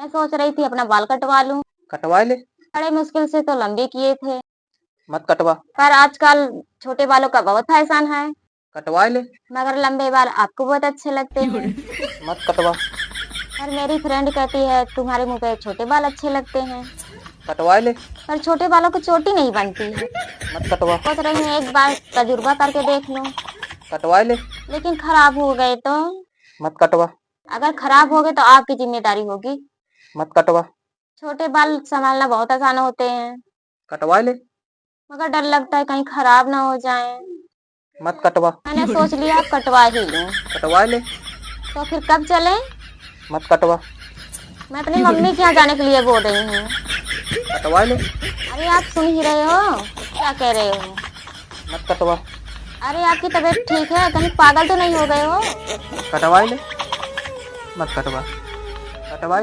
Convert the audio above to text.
मैं सोच रही थी अपना बाल कटवा लूं। कटवा ले। बड़े मुश्किल से तो लंबे किए थे, मत कटवा। पर आजकल छोटे बालों का बहुत फैशन है। कटवा ले। मगर लंबे बाल आपको बहुत अच्छे लगते हैं। मत कटवा। पर मेरी फ्रेंड कहती है तुम्हारे मुंह पे छोटे बाल अच्छे लगते हैं। कटवा ले। पर छोटे बालों की चोटी नहीं बनती है। मत कटवा। सोच रही हूँ एक बार तजुर्बा करके देख लूं। कटवा ले। लेकिन खराब हो गए तो? मत कटवा। अगर खराब हो गए तो आपकी जिम्मेदारी होगी। मत कटवा। छोटे बाल संभालना बहुत आसान होते हैं, कटवा ले। मगर डर लगता है कहीं खराब ना हो जाए। मत कटवा। मैंने सोच लिया अब कटवा ही लूं। कटवा ले। तो फिर कब चलें? मत कटवा। मैं अपनी मम्मी के यहाँ जाने के लिए बोल रही हूँ। कटवा ले। अरे आप सुन ही रहे हो, क्या कह रहे हो? मत कटवा। अरे आपकी तबीयत ठीक है? कहीं पागल तो नहीं हो गए हो? कटवा ले। मत कटवा। कटवा ले।